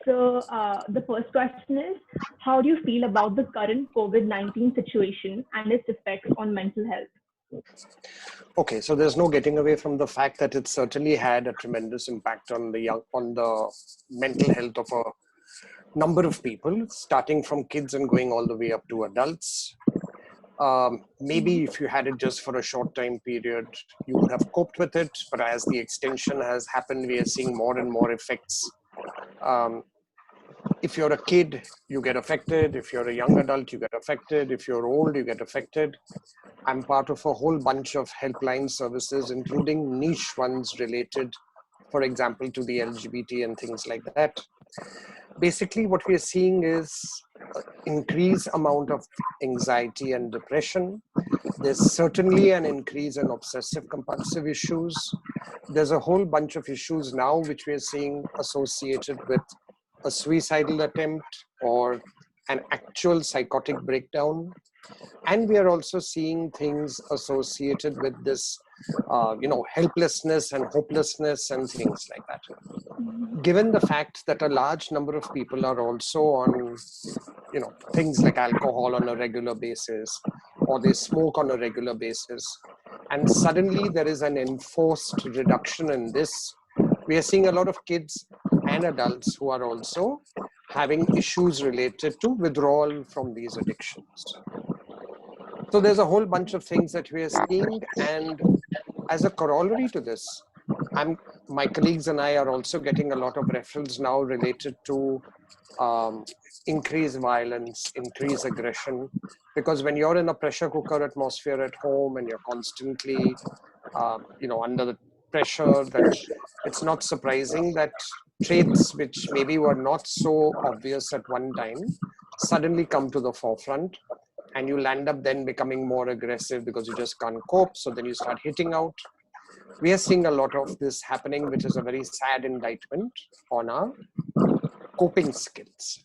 The first question is, how do you feel about the current COVID-19 situation and its effects on mental health? Okay, so there's no getting away from the fact that it certainly had a tremendous impact on the mental health of a number of people, starting from kids and going all the way up to adults. Maybe if you had it just for a short time period, you would have coped with it. But as the extension has happened, we are seeing more and more effects. If you're a kid, you get affected. If you're a young adult, you get affected. If you're old, you get affected. I'm part of a whole bunch of helpline services, including niche ones related, for example, to the LGBT and things like that. Basically, what we are seeing is increased amount of anxiety and depression. There's certainly an increase in obsessive compulsive issues. There's a whole bunch of issues now which we are seeing associated with a suicidal attempt or an actual psychotic breakdown. And we are also seeing things associated with this, helplessness and hopelessness and things like that. Given the fact that a large number of people are also on, things like alcohol on a regular basis, or they smoke on a regular basis, and suddenly there is an enforced reduction in this, we are seeing a lot of kids and adults who are also having issues related to withdrawal from these addictions. So there's a whole bunch of things that we are seeing, and as a corollary to this, my colleagues and I are also getting a lot of referrals now related to increased violence, increased aggression, because when you're in a pressure cooker atmosphere at home and you're constantly, under the pressure, that it's not surprising that traits which maybe were not so obvious at one time suddenly come to the forefront, and you'll end up then becoming more aggressive because you just can't cope. So then you start hitting out. We are seeing a lot of this happening, which is a very sad indictment on our coping skills.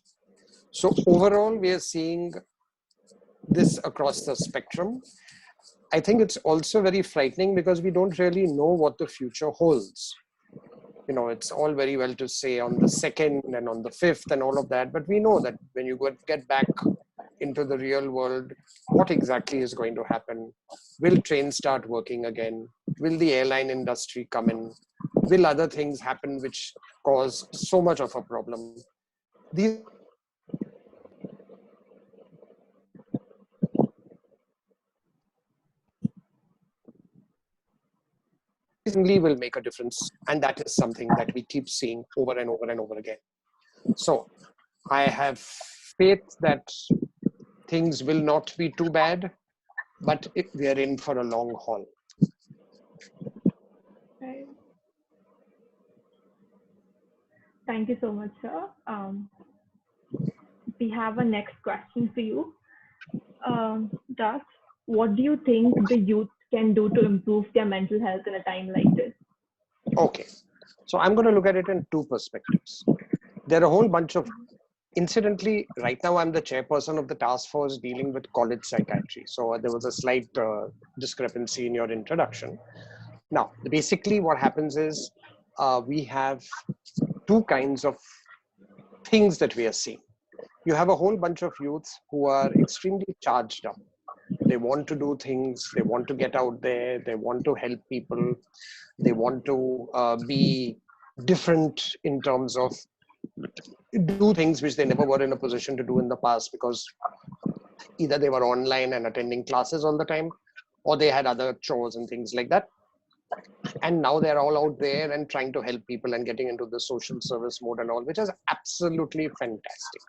So overall, we are seeing this across the spectrum. I think it's also very frightening because we don't really know what the future holds. It's all very well to say on the 2nd and on the 5th and all of that, but we know that when you get back into the real world, what exactly is going to happen? Will trains start working again? Will the airline industry come in? Will other things happen which cause so much of a problem? These will make a difference, and that is something that we keep seeing over and over and over again. So I have faith that things will not be too bad, but we are in for a long haul. Right. Thank you so much, sir. We have a next question for you. Das, what do you think the youth can do to improve their mental health in a time like this? Okay, so I'm going to look at it in two perspectives. There are a whole bunch of, incidentally, right now I'm the chairperson of the task force dealing with college psychiatry. So there was a slight discrepancy in your introduction. Now, basically what happens is we have two kinds of things that we are seeing. You have a whole bunch of youths who are extremely charged up. They want to do things, they want to get out there, they want to help people, they want to be different in terms of do things which they never were in a position to do in the past, because either they were online and attending classes all the time, or they had other chores and things like that. And now they're all out there and trying to help people and getting into the social service mode and all, which is absolutely fantastic.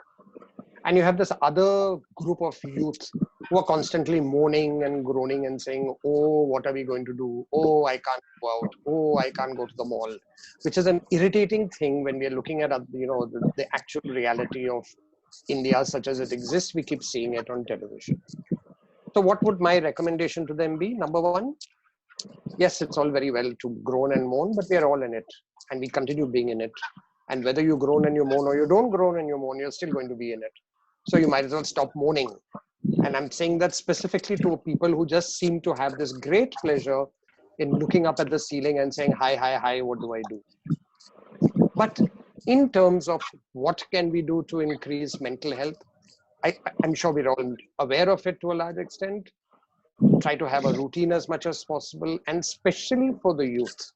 And you have this other group of youth who are constantly moaning and groaning and saying, oh, what are we going to do? Oh, I can't go out. Oh, I can't go to the mall, which is an irritating thing when we are looking at, the actual reality of India such as it exists. We keep seeing it on television. So what would my recommendation to them be? Number one, yes, it's all very well to groan and moan, but we are all in it and we continue being in it. And whether you groan and you moan or you don't groan and you moan, you're still going to be in it. So you might as well stop moaning. And I'm saying that specifically to people who just seem to have this great pleasure in looking up at the ceiling and saying, hi, hi, hi, what do I do? But In terms of what can we do to increase mental health, I'm sure we're all aware of it to a large extent. Try to have a routine as much as possible, and especially for the youth,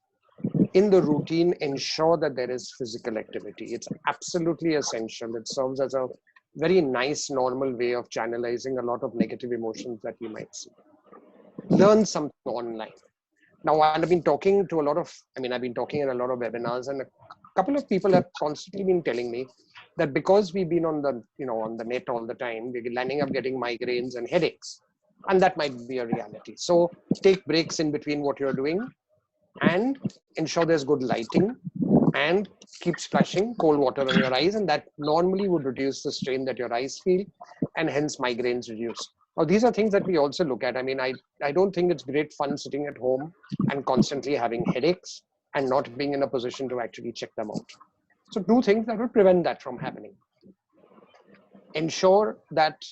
in the routine, ensure that there is physical activity. It's absolutely essential. It serves as a very nice, normal way of channelizing a lot of negative emotions that we might see. Learn something online. Now, I've been talking to a lot of, I've been talking in a lot of webinars, and a couple of people have constantly been telling me that because we've been on the, on the net all the time, we're landing up getting migraines and headaches. And that might be a reality. So take breaks in between what you're doing and ensure there's good lighting, and keep splashing cold water on your eyes. And that normally would reduce the strain that your eyes feel, and hence migraines reduce. Now, these are things that we also look at. I don't think it's great fun sitting at home and constantly having headaches and not being in a position to actually check them out. So do things that would prevent that from happening. Ensure that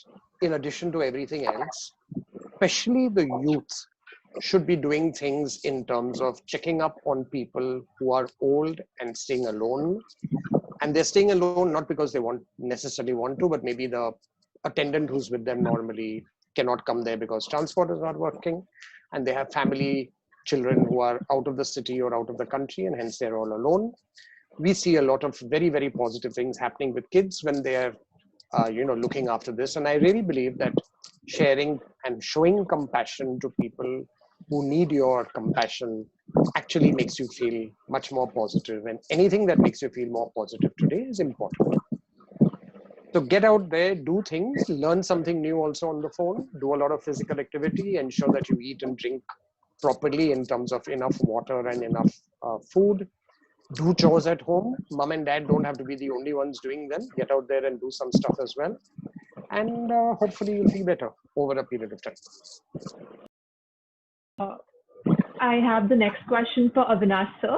in addition to everything else, especially the youth, should be doing things in terms of checking up on people who are old and staying alone. And they're staying alone not because they necessarily want to, but maybe the attendant who's with them normally cannot come there because transport is not working, and they have family, children who are out of the city or out of the country, and hence they're all alone. We see a lot of very, very positive things happening with kids when they're looking after this. And I really believe that sharing and showing compassion to people who need your compassion actually makes you feel much more positive. And anything that makes you feel more positive today is important. So get out there, do things, learn something new also on the phone, do a lot of physical activity, ensure that you eat and drink properly in terms of enough water and enough food. Do chores at home. Mom and dad don't have to be the only ones doing them. Get out there and do some stuff as well. And hopefully you'll feel better over a period of time. I have the next question for Avinash, sir.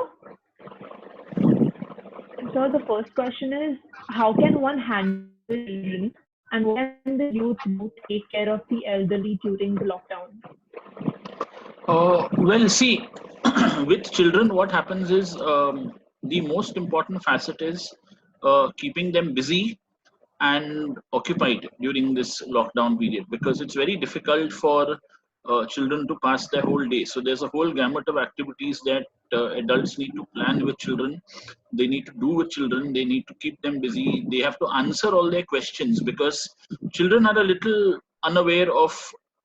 So the first question is, how can one handle children, and what can the youth do to take care of the elderly during the lockdown? Well, see, with children, what happens is the most important facet is keeping them busy and occupied during this lockdown period, because it's very difficult for children to pass their whole day. So there's a whole gamut of activities that adults need to plan with children. They need to do with children. They need to keep them busy. They have to answer all their questions, because children are a little unaware of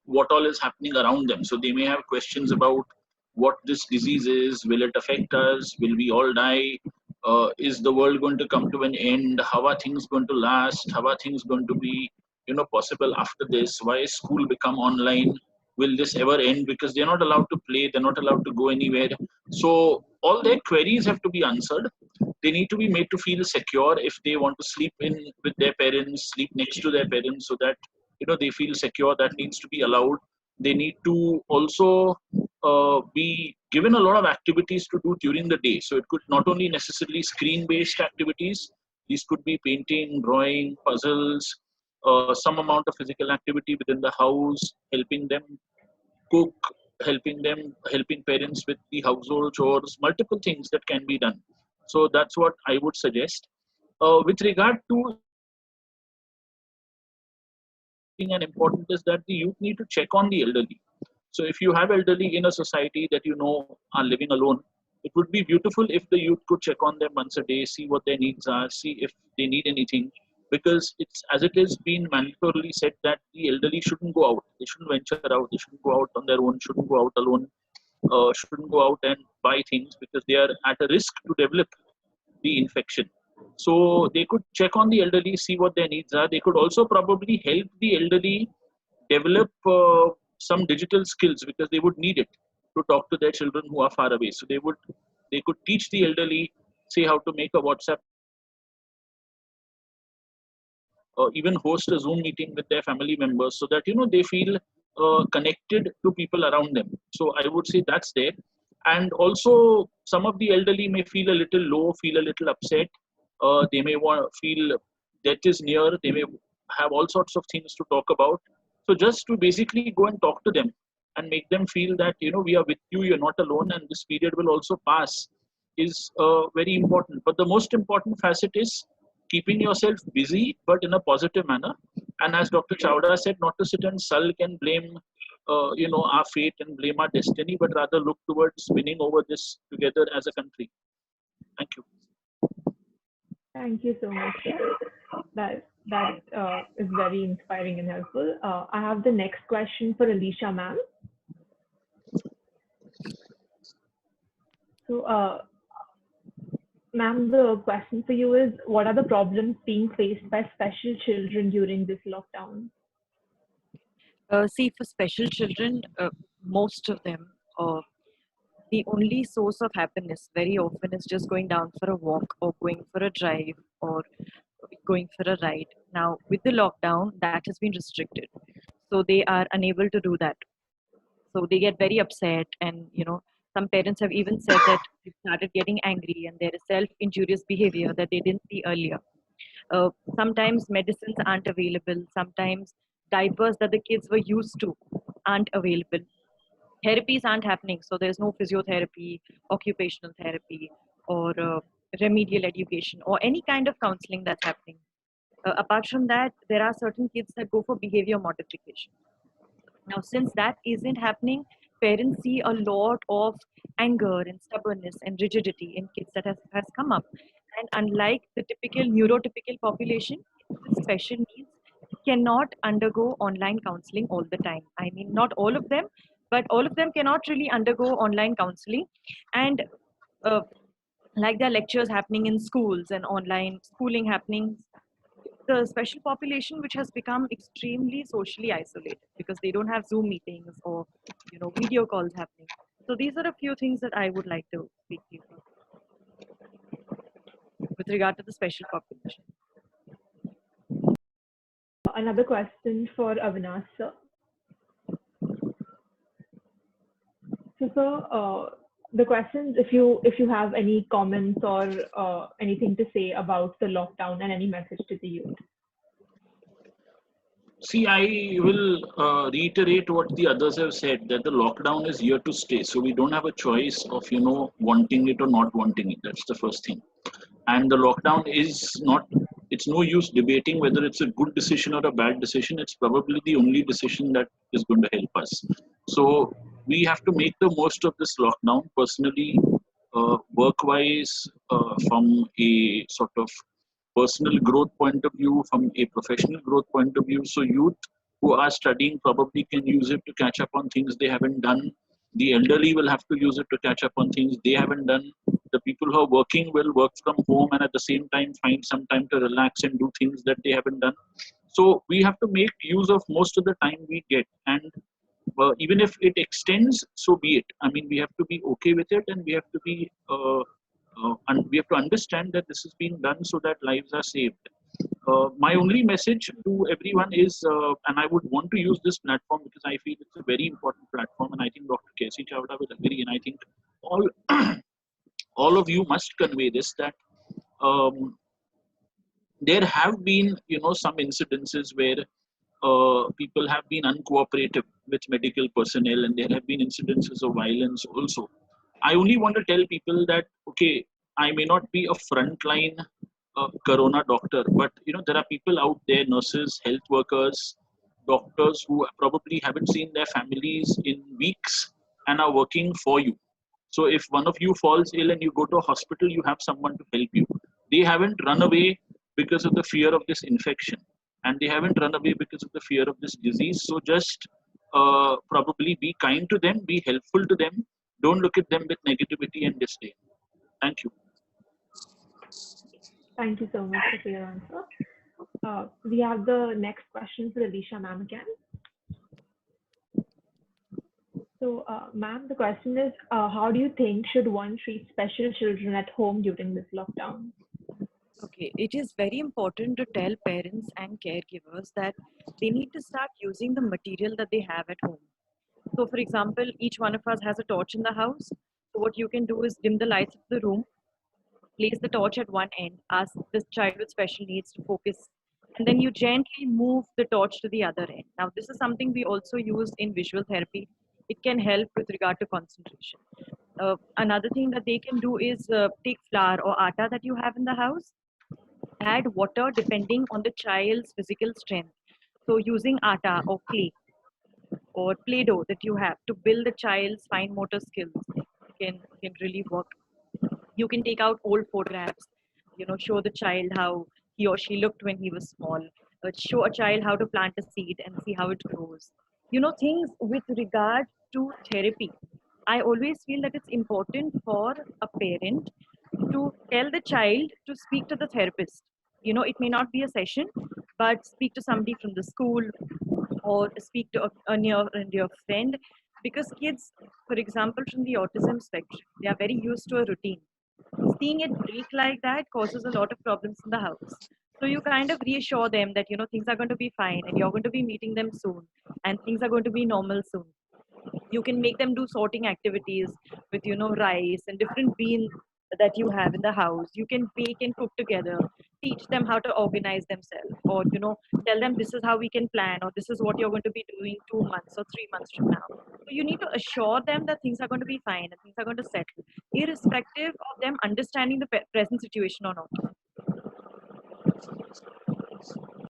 what all is happening around them. So they may have questions about what this disease is, will it affect us, will we all die, is the world going to come to an end, how are things going to last, how are things going to be possible after this, why is school become online, will this ever end, because they're not allowed to play, they're not allowed to go anywhere. So all their queries have to be answered. They need to be made to feel secure if they want to sleep in with their parents, sleep next to their parents, so that they feel secure. That needs to be allowed. They need to also be given a lot of activities to do during the day. So it could not only necessarily screen-based activities. These could be painting, drawing, puzzles, some amount of physical activity within the house, helping them cook, helping parents with the household chores, multiple things that can be done. So that's what I would suggest. With regard to and important is that the youth need to check on the elderly. So if you have elderly in a society that are living alone, it would be beautiful if the youth could check on them once a day, see what their needs are, see if they need anything. Because it's, as it is been mandatorily said, that the elderly shouldn't go out. They shouldn't venture out. They shouldn't go out on their own. Shouldn't go out alone. Shouldn't go out and buy things, because they are at a risk to develop the infection. So they could check on the elderly, see what their needs are. They could also probably help the elderly develop some digital skills, because they would need it to talk to their children who are far away. So they could teach the elderly, say, how to make a WhatsApp, or even host a Zoom meeting with their family members, so that they feel connected to people around them. So I would say that's there. And also, some of the elderly may feel a little low, feel a little upset. They may feel death is near. They may have all sorts of things to talk about. So just to basically go and talk to them and make them feel that, we are with you, you're not alone, and this period will also pass is very important. But the most important facet is keeping yourself busy, but in a positive manner. And as Dr. Chawda said, not to sit and sulk and blame, our fate and blame our destiny, but rather look towards winning over this together as a country. Thank you. Thank you so much. That is very inspiring and helpful. I have the next question for Alisha ma'am. So, ma'am, the question for you is, what are the problems being faced by special children during this lockdown? See, for special children, most of them, the only source of happiness very often is just going down for a walk or going for a drive or going for a ride. Now, with the lockdown, that has been restricted. So they are unable to do that. So they get very upset, and some parents have even said that they started getting angry and there is self-injurious behavior that they didn't see earlier. Sometimes medicines aren't available. Sometimes diapers that the kids were used to aren't available. Therapies aren't happening, so there's no physiotherapy, occupational therapy, or remedial education, or any kind of counseling that's happening. Apart from that, there are certain kids that go for behavior modification. Now, since that isn't happening, parents see a lot of anger and stubbornness and rigidity in kids that has come up. And unlike the typical neurotypical population, kids with special needs cannot undergo online counseling all the time. I mean, not all of them, but all of them cannot really undergo online counseling. And like there are lectures happening in schools and online schooling happening, the special population which has become extremely socially isolated because they don't have Zoom meetings or video calls happening. So these are a few things that I would like to speak to you about with regard to the special population. Another question for Avinash sir. So, sir, the question, if you have any comments or anything to say about the lockdown and any message to the youth. See, I will reiterate what the others have said, that the lockdown is here to stay. So we don't have a choice of, wanting it or not wanting it. That's the first thing. And the lockdown is not, it's no use debating whether it's a good decision or a bad decision. It's probably the only decision that is going to help us. So we have to make the most of this lockdown personally, work-wise, from a sort of personal growth point of view, from a professional growth point of view. So youth who are studying probably can use it to catch up on things they haven't done. The elderly will have to use it to catch up on things they haven't done. The people who are working will work from home and at the same time find some time to relax and do things that they haven't done. So we have to make use of most of the time we get, and even if it extends, so be it. I mean, we have to be okay with it, and we have to be and we have to understand that this is being done so that lives are saved. My only message to everyone is, and I would want to use this platform because I feel it's a very important platform, and I think Dr. K.C. Chawda will agree, and I think all all of you must convey this, that there have been, some incidences where people have been uncooperative with medical personnel, and there have been incidences of violence also. I only want to tell people that, okay, I may not be a frontline corona doctor, but there are people out there, nurses, health workers, doctors who probably haven't seen their families in weeks and are working for you. So if one of you falls ill and you go to a hospital, you have someone to help you. They haven't run away because of the fear of this infection, and they haven't run away because of the fear of this disease. So just probably be kind to them, be helpful to them. Don't look at them with negativity and disdain. Thank you. Thank you so much for your answer. We have the next question for Alisha ma'am again. So, ma'am, the question is, how do you think should one treat special children at home during this lockdown? Okay, it is very important to tell parents and caregivers that they need to start using the material that they have at home. So, for example, each one of us has a torch in the house. So what you can do is dim the lights of the room, place the torch at one end, ask this child with special needs to focus, and then you gently move the torch to the other end. Now, this is something we also use in visual therapy. It can help with regard to concentration. Another thing that they can do is take flour or atta that you have in the house, add water depending on the child's physical strength. So using atta or clay or play-doh that you have to build the child's fine motor skills can really work. You can take out old photographs, show the child how he or she looked when he was small, show a child how to plant a seed and see how it grows. Things with regard to therapy. I always feel that it's important for a parent to tell the child to speak to the therapist. It may not be a session, but speak to somebody from the school or speak to a near and dear friend, because kids, for example, from the autism spectrum, they are very used to a routine. Seeing it break like that causes a lot of problems in the house. So you kind of reassure them that things are going to be fine and you're going to be meeting them soon and things are going to be normal soon. You can make them do sorting activities with rice and different beans that you have in the house. You can bake and cook together, teach them how to organize themselves, or tell them this is how we can plan, or this is what you're going to be doing 2 months or 3 months from now. So you need to assure them that things are going to be fine and things are going to settle, irrespective of them understanding the present situation or not.